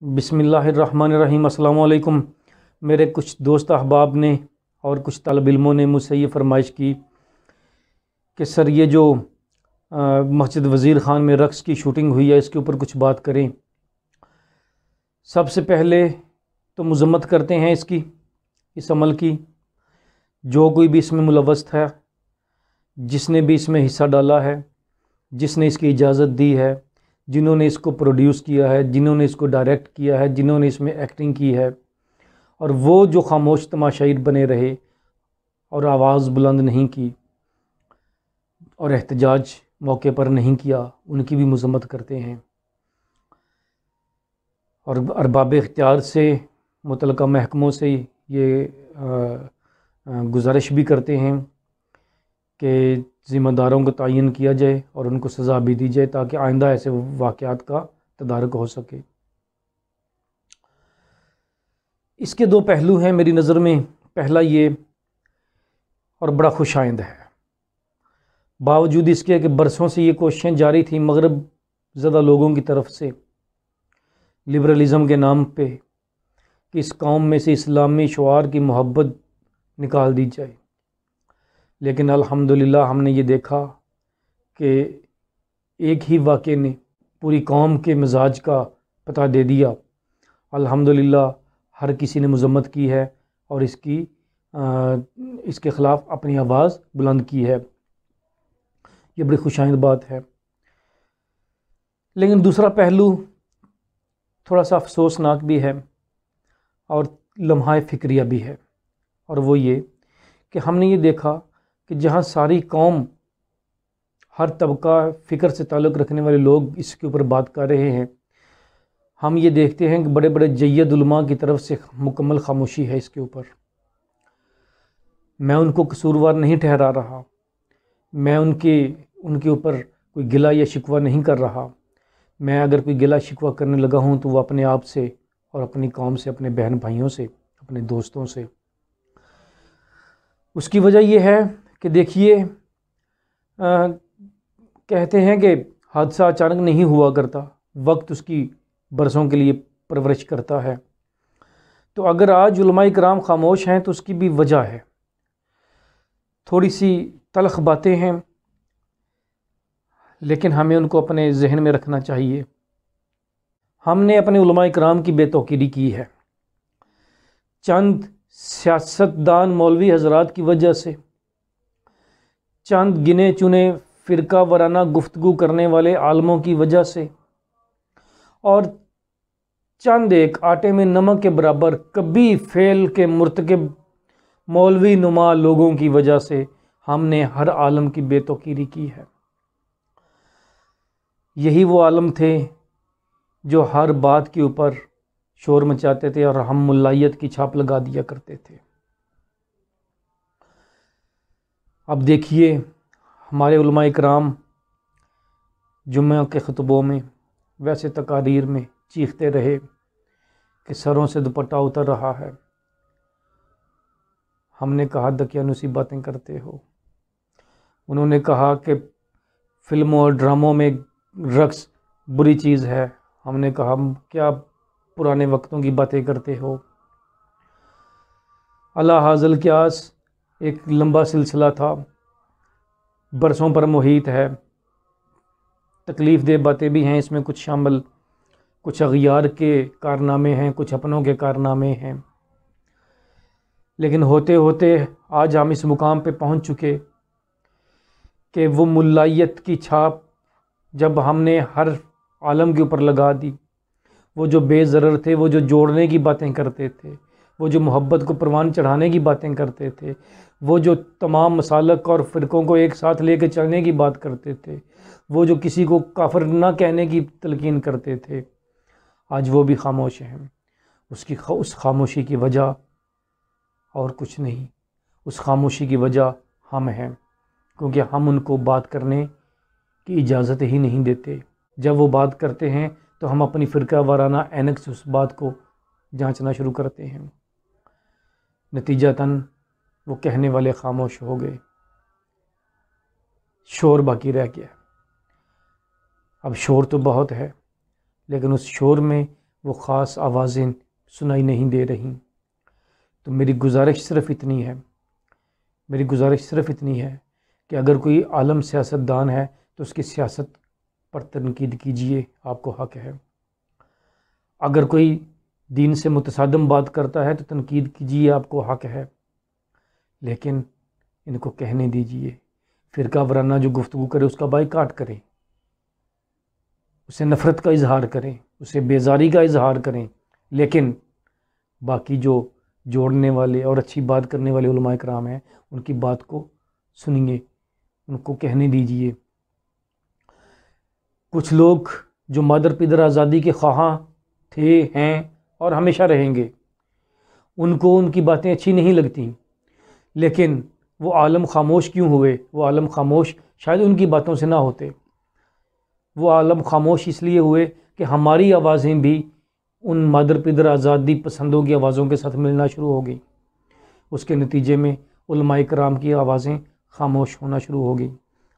بسم اللہ الرحمن الرحیم۔ السلام علیکم۔ میرے کچھ دوست احباب نے اور کچھ طالب علموں نے مجھ سے یہ فرمائش کی کہ سر یہ جو مسجد وزیر خان میں رقص کی شوٹنگ ہوئی ہے اس کے اوپر کچھ بات کریں۔ سب سے پہلے تو مذمت کرتے ہیں اس عمل کی۔ جو کوئی بھی اس میں ملوث تھا، جس نے بھی اس میں حصہ ڈالا ہے، جس نے اس کی اجازت دی ہے، جنہوں نے اس کو پروڈیوس کیا ہے، جنہوں نے اس کو ڈائریکٹ کیا ہے، جنہوں نے اس میں ایکٹنگ کی ہے، اور وہ جو خاموش تماشائر بنے رہے اور آواز بلند نہیں کی اور احتجاج موقع پر نہیں کیا، ان کی بھی مذمت کرتے ہیں۔ اور ارباب اختیار سے، متعلقہ محکموں سے یہ گزارش بھی کرتے ہیں کہ ذمہ داروں کو تعین کیا جائے اور ان کو سزا بھی دی جائے تاکہ آئندہ ایسے واقعات کا تدارک ہو سکے۔ اس کے دو پہلو ہیں میری نظر میں۔ پہلا یہ، اور بڑا خوش آئند ہے، باوجود اس کے کہ برسوں سے یہ کوششیں جاری تھیں مغرب زدہ لوگوں کی طرف سے لبرلزم کے نام پہ کہ اس قوم میں سے اسلامی شعار کی محبت نکال دی جائے، لیکن الحمدللہ ہم نے یہ دیکھا کہ ایک ہی واقعے نے پوری قوم کے مزاج کا پتہ دے دیا۔ الحمدللہ ہر کسی نے مذمت کی ہے اور اس کے خلاف اپنی آواز بلند کی ہے۔ یہ بڑی خوشائند بات ہے۔ لیکن دوسرا پہلو تھوڑا سا افسوسناک بھی ہے اور لمحہ فکریہ بھی ہے، اور وہ یہ کہ ہم نے یہ دیکھا کہ جہاں ساری قوم، ہر طبقہ فکر سے تعلق رکھنے والے لوگ اس کے اوپر بات کر رہے ہیں، ہم یہ دیکھتے ہیں کہ بڑے بڑے جید علماء کی طرف سے مکمل خاموشی ہے اس کے اوپر۔ میں ان کو قصوروار نہیں ٹھہرا رہا، میں ان کے اوپر کوئی گلہ یا شکوہ نہیں کر رہا۔ میں اگر کوئی گلہ شکوہ کرنے لگا ہوں تو وہ اپنے آپ سے اور اپنی قوم سے، اپنے بہن بھائیوں سے، اپنے دوستوں سے۔ اس کی وجہ یہ ہے کہ دیکھیے، کہتے ہیں کہ حادثہ اچانک نہیں ہوا کرتا، وقت اس کی برسوں کے لیے پرورش کرتا ہے۔ تو اگر آج علماء کرام خاموش ہیں تو اس کی بھی وجہ ہے، تھوڑی سی تلخ باتیں ہیں، لیکن ہمیں ان کو اپنے ذہن میں رکھنا چاہیے۔ ہم نے اپنے علماء کرام کی بے توقیری کی ہے چند سیاستدان مولوی حضرات کی وجہ سے، چند گنے چنے فرقہ وارانہ گفتگو کرنے والے عالموں کی وجہ سے، اور چند ایک آٹے میں نمک کے برابر کبھی فعل کے مرتکب مولوی نما لوگوں کی وجہ سے ہم نے ہر عالم کی بے توقیری کی ہے۔ یہی وہ عالم تھے جو ہر بات کے اوپر شور مچاتے تھے اور ہم ملائیت کی چھاپ لگا دیا کرتے تھے۔ اب دیکھیے، ہمارے علماء اکرام جمعہ کے خطبوں میں، ویسے تقاریر میں چیختے رہے کہ سروں سے دوپٹہ اتر رہا ہے۔ ہم نے کہا دقیانوسی باتیں کرتے ہو۔ انہوں نے کہا کہ فلموں اور ڈراموں میں رقص بری چیز ہے۔ ہم نے کہا کیا پرانے وقتوں کی باتیں کرتے ہو۔ اللہ حاضل قیاس ایک لمبا سلسلہ تھا، برسوں پر محیط ہے، تکلیف دہ باتیں بھی ہیں اس میں کچھ شامل، کچھ اغیار کے کارنامے ہیں، کچھ اپنوں کے کارنامے ہیں، لیکن ہوتے ہوتے آج ہم اس مقام پہ پہنچ چکے کہ وہ ملائیت کی چھاپ جب ہم نے ہر عالم کے اوپر لگا دی، وہ جو بے ضرر تھے، وہ جو جوڑنے کی باتیں کرتے تھے، وہ جو محبت کو پروان چڑھانے کی باتیں کرتے تھے، وہ جو تمام مسالک اور فرقوں کو ایک ساتھ لے کے چلنے کی بات کرتے تھے، وہ جو کسی کو کافر نہ کہنے کی تلقین کرتے تھے، آج وہ بھی خاموش ہیں۔ اس خاموشی کی وجہ اور کچھ نہیں، اس خاموشی کی وجہ ہم ہیں، کیونکہ ہم ان کو بات کرنے کی اجازت ہی نہیں دیتے۔ جب وہ بات کرتے ہیں تو ہم اپنی فرقہ وارانہ اینک سے اس بات کو جانچنا شروع کرتے ہیں۔ نتیجتاً وہ کہنے والے خاموش ہو گئے، شور باقی رہ گیا۔ اب شور تو بہت ہے، لیکن اس شور میں وہ خاص آوازیں سنائی نہیں دے رہیں۔ تو میری گزارش صرف اتنی ہے کہ اگر کوئی عالم سیاستدان ہے تو اس کی سیاست پر تنقید کیجئے، آپ کو حق ہے۔ اگر کوئی دین سے متصادم بات کرتا ہے تو تنقید کیجئے، آپ کو حق ہے، لیکن ان کو کہنے دیجئے۔ فرقہ وارانہ جو گفتگو کرے اس کا بائیکاٹ کریں، اسے نفرت کا اظہار کریں، اسے بیزاری کا اظہار کریں، لیکن باقی جو جوڑنے والے اور اچھی بات کرنے والے علماء کرام ہیں ان کی بات کو سنیے، ان کو کہنے دیجئے۔ کچھ لوگ جو مادر پدر آزادی کے خواہاں تھے، ہیں اور ہمیشہ رہیں گے، ان کو ان کی باتیں اچھی نہیں لگتی، لیکن وہ عالم خاموش کیوں ہوئے؟ وہ عالم خاموش شاید ان کی باتوں سے نہ ہوتے، وہ عالم خاموش اس لیے ہوئے کہ ہماری آوازیں بھی ان مادر پدر آزادی پسندوں کی آوازوں کے ساتھ ملنا شروع ہو گئی۔ اس کے نتیجے میں علماء کرام کی آوازیں خاموش ہونا شروع ہو گئی،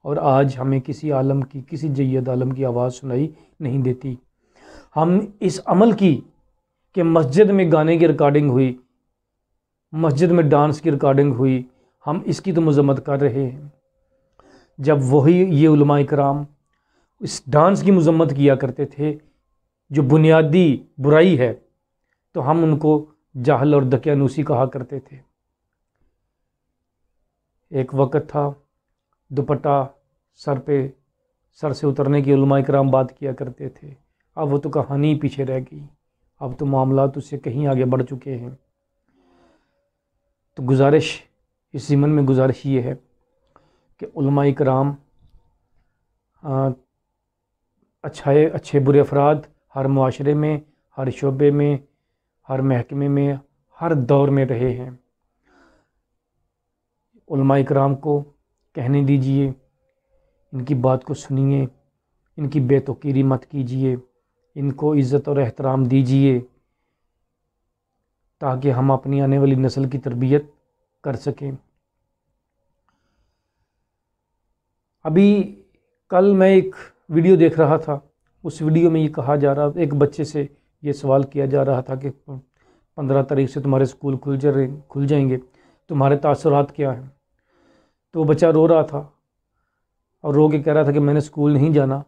اور آج ہمیں کسی عالم کی، کسی جید عالم کی آواز سنائی نہیں دیتی۔ ہم اس عمل کی کہ مسجد میں گانے کی ریکارڈنگ ہوئی، مسجد میں ڈانس کی ریکارڈنگ ہوئی، ہم اس کی تو مذمت کر رہے ہیں، جب وہی یہ علماء کرام اس ڈانس کی مذمت کیا کرتے تھے جو بنیادی برائی ہے، تو ہم ان کو جاہل اور دقیانوسی کہا کرتے تھے۔ ایک وقت تھا دوپٹہ سر سے اترنے کی علماء کرام بات کیا کرتے تھے، اب وہ تو کہانی پیچھے رہ گئی، اب تو معاملات اس سے کہیں آگے بڑھ چکے ہیں۔ تو اس ضمن میں گزارش یہ ہے کہ علماء کرام اچھے برے افراد ہر معاشرے میں، ہر شعبے میں، ہر محکمے میں، ہر دور میں رہے ہیں۔ علماء کرام کو کہنے دیجئے، ان کی بات کو سنیے، ان کی بے توقیری مت کیجئے، ان کو عزت اور احترام دیجئے، تاکہ ہم اپنی آنے والی نسل کی تربیت کر سکیں۔ ابھی کل میں ایک ویڈیو دیکھ رہا تھا، اس ویڈیو میں یہ کہا جا رہا، ایک بچے سے یہ سوال کیا جا رہا تھا کہ 15 تاریخ سے تمہارے اسکول کھل جائیں گے، تمہارے تاثرات کیا ہیں؟ تو وہ بچہ رو رہا تھا اور رو کے کہہ رہا تھا کہ میں نے اسکول نہیں جانا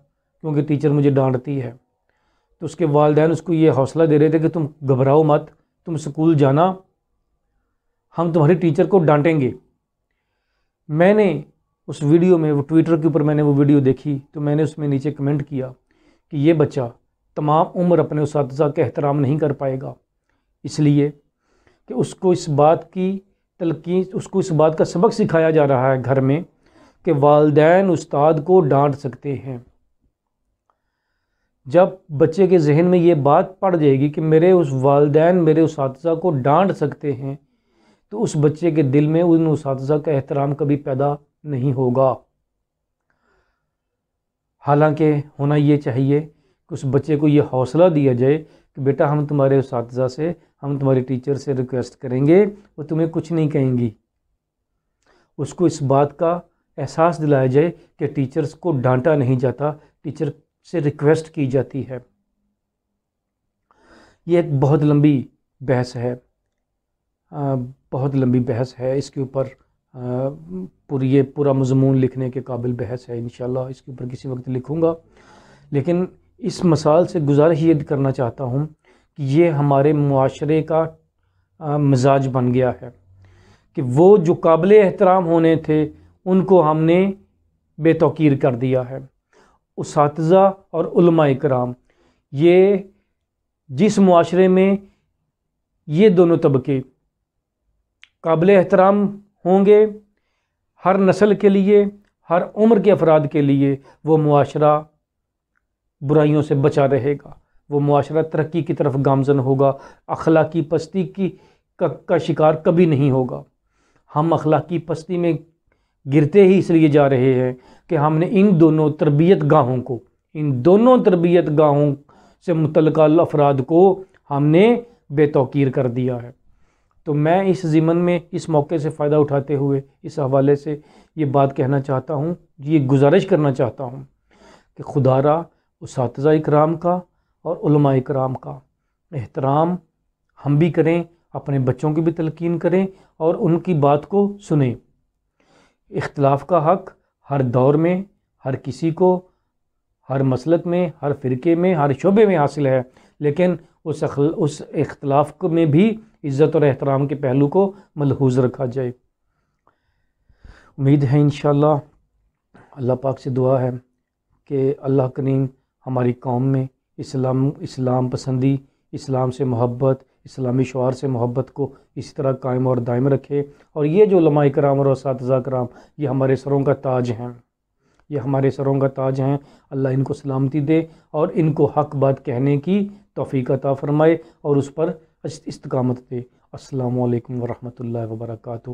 کیونکہ ٹیچر مجھے ڈانٹتی ہے۔ تو اس کے والدین اس کو یہ حوصلہ دے رہے تھے کہ تم گھبراؤ مت، تم اسکول جانا، ہم تمہاری ٹیچر کو ڈانٹیں گے۔ میں نے اس ویڈیو میں، وہ ٹویٹر کے اوپر میں نے وہ ویڈیو دیکھی تو میں نے اس میں نیچے کمنٹ کیا کہ یہ بچہ تمام عمر اپنے اساتذہ کا احترام نہیں کر پائے گا، اس لیے کہ اس کو اس بات کی تلقین، اس کو اس بات کا سبق سکھایا جا رہا ہے گھر میں کہ والدین استاد کو ڈانٹ سکتے ہیں۔ جب بچے کے ذہن میں یہ بات پڑ جائے گی کہ میرے اس والدین میرے اساتذہ کو ڈانٹ سکتے ہیں، تو اس بچے کے دل میں ان اساتذہ کا احترام کبھی پیدا نہیں ہوگا۔ حالانکہ ہونا یہ چاہیے کہ اس بچے کو یہ حوصلہ دیا جائے کہ بیٹا ہم تمہارے اساتذہ سے، ہم تمہاری ٹیچر سے ریکویسٹ کریں گے، وہ تمہیں کچھ نہیں کہیں گی۔ اس کو اس بات کا احساس دلایا جائے کہ ٹیچرز کو ڈانٹا نہیں جاتا، ٹیچر سے ریکویسٹ کی جاتی ہے۔ یہ ایک بہت لمبی بحث ہے، اس کے اوپر پورا مضمون لکھنے کے قابل بحث ہے، انشاءاللہ اس کے اوپر کسی وقت لکھوں گا۔ لیکن اس مثال سے گزارش یہ کرنا چاہتا ہوں کہ یہ ہمارے معاشرے کا مزاج بن گیا ہے کہ وہ جو قابل احترام ہونے تھے ان کو ہم نے بے توقیر کر دیا ہے۔ اساتذہ اور علماء کرام، یہ جس معاشرے میں یہ دونوں طبقے قابل احترام ہوں گے ہر نسل کے لیے، ہر عمر کے افراد کے لیے، وہ معاشرہ برائیوں سے بچا رہے گا، وہ معاشرہ ترقی کی طرف گامزن ہوگا، اخلاقی پستی کا شکار کبھی نہیں ہوگا۔ ہم اخلاقی پستی میں گرتے ہی اس لیے جا رہے ہیں کہ ہم نے ان دونوں تربیت گاہوں سے متعلقہ افراد کو ہم نے بے توقیر کر دیا ہے۔ تو میں اس ضمن میں اس موقع سے فائدہ اٹھاتے ہوئے اس حوالے سے یہ بات کہنا چاہتا ہوں، یہ گزارش کرنا چاہتا ہوں کہ خدا را اساتذہ اکرام کا اور علماء اکرام کا احترام ہم بھی کریں، اپنے بچوں کی بھی تلقین کریں اور ان کی بات کو سنیں۔ اختلاف کا حق ہر دور میں ہر کسی کو، ہر مسلک میں، ہر فرقے میں، ہر شعبے میں حاصل ہے، لیکن اس اختلاف میں بھی عزت اور احترام کے پہلو کو ملحوظ رکھا جائے۔ امید ہے انشاءاللہ، اللہ پاک سے دعا ہے کہ اللہ کریم ہماری قوم میں اسلام پسندی، اسلام سے محبت، اسلامی شعار سے محبت کو اسی طرح قائم اور دائم رکھے، اور یہ جو علماء کرام اور اساتذہ کرام یہ ہمارے سروں کا تاج ہیں، یہ ہمارے سروں کا تاج ہیں، اللہ ان کو سلامتی دے اور ان کو حق بات کہنے کی توفیق عطا فرمائے اور اس پر استقامت دے۔ السلام علیکم ورحمۃ اللہ وبرکاتہ۔